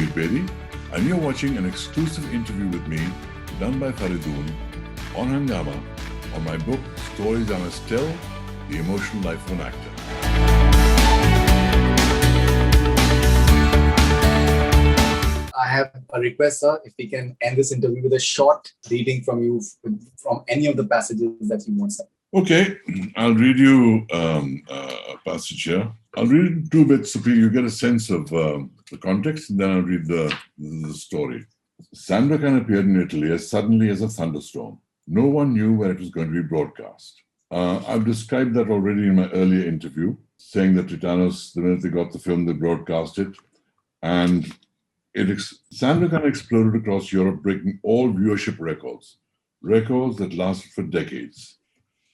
Bedi, and you're watching an exclusive interview with me done by Faridoon on Hungama on my book, Stories I Must Tell, The Emotional Life of an Actor. I have a request, sir, if we can end this interview with a short reading from you from any of the passages that you want, sir. Okay, I'll read you a passage here. I'll read it in two bits so you get a sense of the context, and then I'll read the story. Sandokan appeared in Italy as suddenly as a thunderstorm. No one knew where it was going to be broadcast. I've described that already in my earlier interview, saying that Titanos, the minute they got the film, they broadcast it. And Sandokan exploded across Europe, breaking all viewership records that lasted for decades.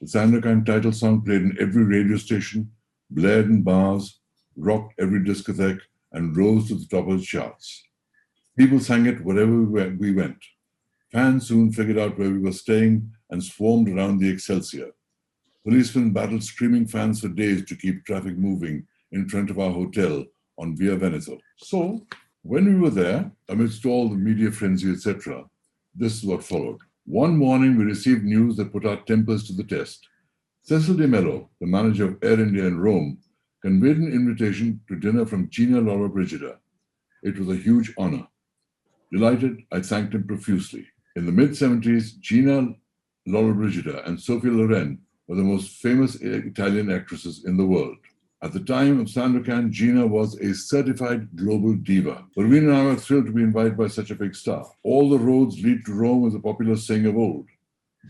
The Sandokan title song played in every radio station, blared in bars, rocked every discotheque, and rose to the top of the charts. People sang it wherever we went. Fans soon figured out where we were staying and swarmed around the Excelsior. Policemen battled screaming fans for days to keep traffic moving in front of our hotel on Via Veneto. So, when we were there, amidst all the media frenzy, etc., this is what followed. One morning, we received news that put our tempers to the test. Cecil De Mello, the manager of Air India in Rome, conveyed an invitation to dinner from Gina Lollobrigida. It was a huge honor. Delighted, I thanked him profusely. In the mid-70s, Gina Lollobrigida and Sophia Loren were the most famous Italian actresses in the world. At the time of Sandokan, Gina was a certified global diva. Parveen and I were thrilled to be invited by such a big star. All the roads lead to Rome was a popular saying of old.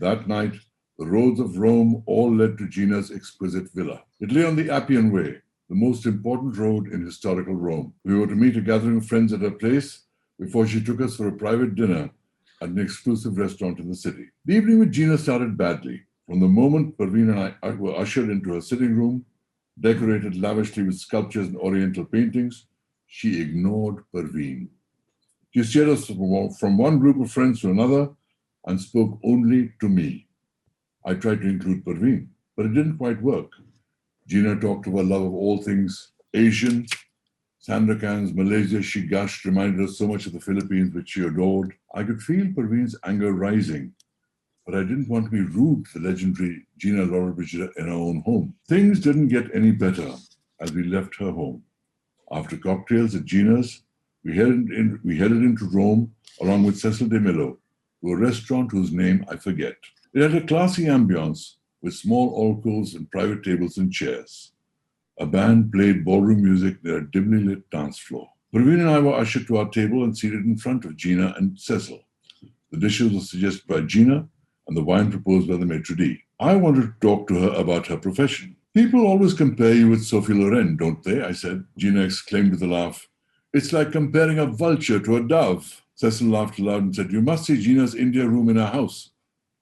That night, the roads of Rome all led to Gina's exquisite villa. It lay on the Appian Way, the most important road in historical Rome. We were to meet a gathering of friends at her place before she took us for a private dinner at an exclusive restaurant in the city. The evening with Gina started badly. From the moment Parveen and I were ushered into her sitting room, decorated lavishly with sculptures and oriental paintings, she ignored Parveen. She steered us from one group of friends to another and spoke only to me. I tried to include Parveen, but it didn't quite work. Gina talked of her love of all things Asian. Sandokan's Malaysia she gushed reminded us so much of the Philippines, which she adored. I could feel Parveen's anger rising, but I didn't want to be rude to the legendary Gina Lollobrigida in her own home. Things didn't get any better as we left her home. After cocktails at Gina's, we headed into Rome along with Cecil De Mello to a restaurant whose name I forget. It had a classy ambience with small alcoves and private tables and chairs. A band played ballroom music near a dimly lit dance floor. Parveen and I were ushered to our table and seated in front of Gina and Cecil. The dishes were suggested by Gina and the wine proposed by the maitre d'. I wanted to talk to her about her profession. People always compare you with Sophie Loren, don't they? I said. Gina exclaimed with a laugh. It's like comparing a vulture to a dove. Cecil laughed aloud and said, you must see Gina's India room in our house.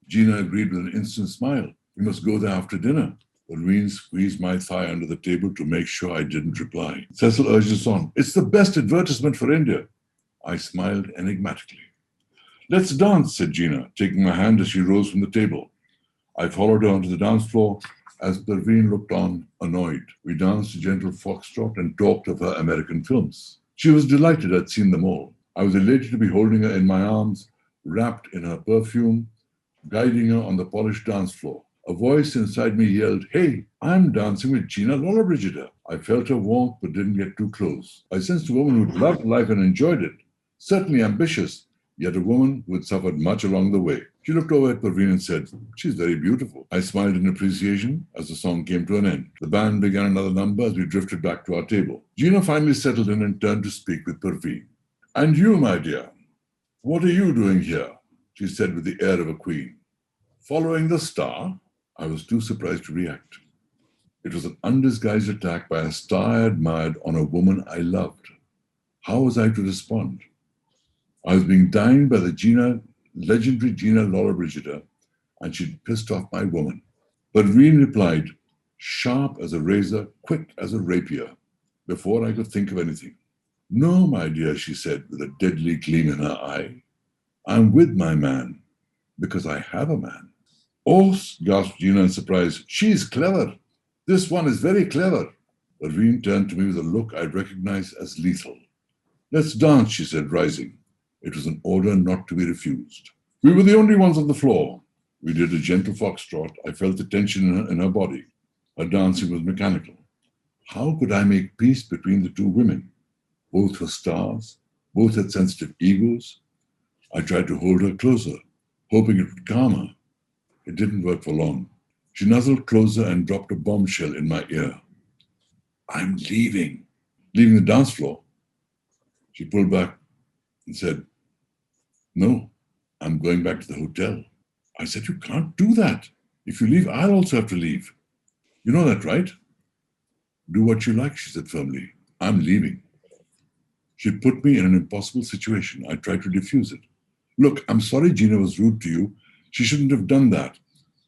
Gina agreed with an instant smile. We must go there after dinner. Parveen squeezed my thigh under the table to make sure I didn't reply. Cecil urged us on. It's the best advertisement for India. I smiled enigmatically. Let's dance, said Gina, taking my hand as she rose from the table. I followed her onto the dance floor as Parveen looked on, annoyed. We danced a gentle foxtrot and talked of her American films. She was delighted I'd seen them all. I was elated to be holding her in my arms, wrapped in her perfume, guiding her on the polished dance floor. A voice inside me yelled, hey, I'm dancing with Gina Lollobrigida. I felt her warmth but didn't get too close. I sensed a woman who loved life and enjoyed it, certainly ambitious, yet a woman who had suffered much along the way. She looked over at Parveen and said, she's very beautiful. I smiled in appreciation as the song came to an end. The band began another number as we drifted back to our table. Gina finally settled in and turned to speak with Parveen. And you, my dear, what are you doing here? She said with the air of a queen. Following the star? I was too surprised to react. It was an undisguised attack by a star I admired on a woman I loved. How was I to respond? I was being dined by the legendary Gina Lollobrigida, and she'd pissed off my woman. Parveen replied, sharp as a razor, quick as a rapier, before I could think of anything. No, my dear, she said with a deadly gleam in her eye. I'm with my man, because I have a man. Oh, gasped Gina in surprise. She's clever. This one is very clever. Parveen turned to me with a look I'd recognize as lethal. Let's dance, she said, rising. It was an order not to be refused. We were the only ones on the floor. We did a gentle foxtrot. I felt the tension in her body. Her dancing was mechanical. How could I make peace between the two women? Both were stars. Both had sensitive egos. I tried to hold her closer, hoping it would calm her. It didn't work for long. She nuzzled closer and dropped a bombshell in my ear. I'm leaving. Leaving the dance floor? She pulled back and said, no, I'm going back to the hotel. I said, you can't do that. If you leave, I'll also have to leave. You know that, right? Do what you like, she said firmly. I'm leaving. She put me in an impossible situation. I tried to defuse it. Look, I'm sorry Gina was rude to you. She shouldn't have done that.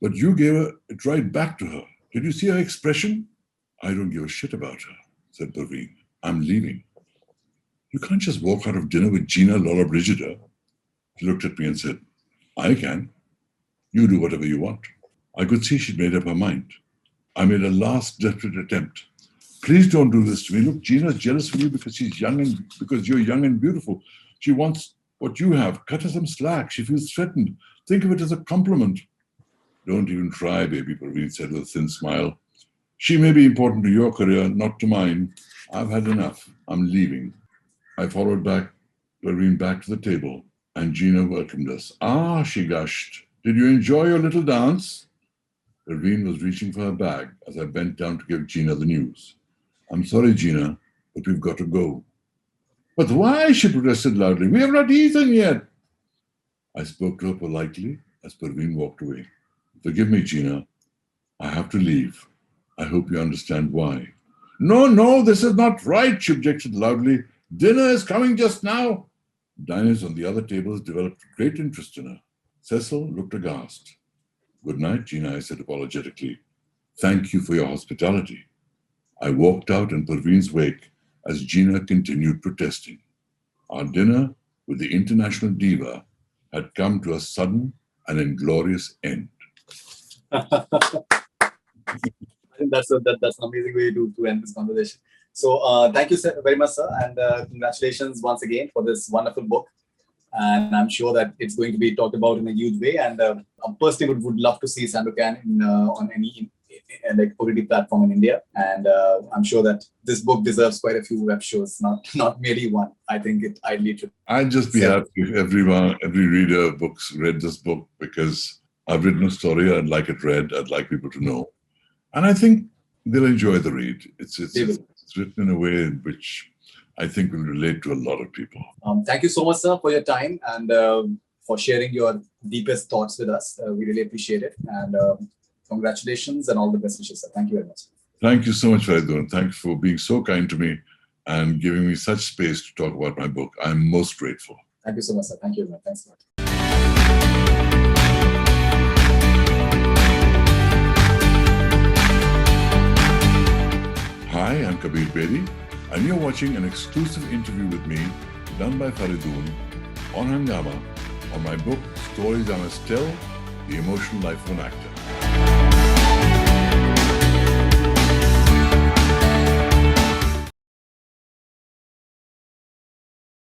But you gave it right back to her. Did you see her expression? I don't give a shit about her, said Parveen. I'm leaving. You can't just walk out of dinner with Gina Lollobrigida. She looked at me and said, I can. You do whatever you want. I could see she'd made up her mind. I made a last desperate attempt. Please don't do this to me. Look, Gina's jealous of you because because you're young and beautiful. She wants what you have. Cut her some slack. She feels threatened. Think of it as a compliment. Don't even try, baby, Parveen said with a thin smile. She may be important to your career, not to mine. I've had enough. I'm leaving. I followed Parveen back to the table, and Gina welcomed us. Ah, she gushed. Did you enjoy your little dance? Parveen was reaching for her bag as I bent down to give Gina the news. I'm sorry, Gina, but we've got to go. But why? She protested loudly. We have not eaten yet. I spoke to her politely as Parveen walked away. Forgive me, Gina. I have to leave. I hope you understand why. No, this is not right, she objected loudly. Dinner is coming just now. Diners on the other tables developed great interest in her. Cecil looked aghast. Good night, Gina, I said apologetically. Thank you for your hospitality. I walked out in Parveen's wake as Gina continued protesting. Our dinner with the international diva had come to a sudden and inglorious end. I think that's an amazing way to end this conversation. So thank you very much, sir, and congratulations once again for this wonderful book. And I'm sure that it's going to be talked about in a huge way. And I personally would love to see Sandokan on any like OTT platform in India. And I'm sure that this book deserves quite a few web shows, not merely one. I think it ideally should. I'd just be happy if every reader of books read this book, because I've written a story, I'd like it read, I'd like people to know. And I think they'll enjoy the read. It's written in a way in which I think will relate to a lot of people. Thank you so much, sir, for your time and for sharing your deepest thoughts with us. We really appreciate it. And congratulations and all the best wishes, sir. Thank you very much. Thank you so much, Faridoon. Thanks for being so kind to me and giving me such space to talk about my book. I'm most grateful. Thank you so much, sir. Thank you very much. Thanks a lot. Hi, I'm Kabir Bedi, and you're watching an exclusive interview with me done by Faridoon on Hungama on my book, Stories I Must Tell, The Emotional Life of an Actor.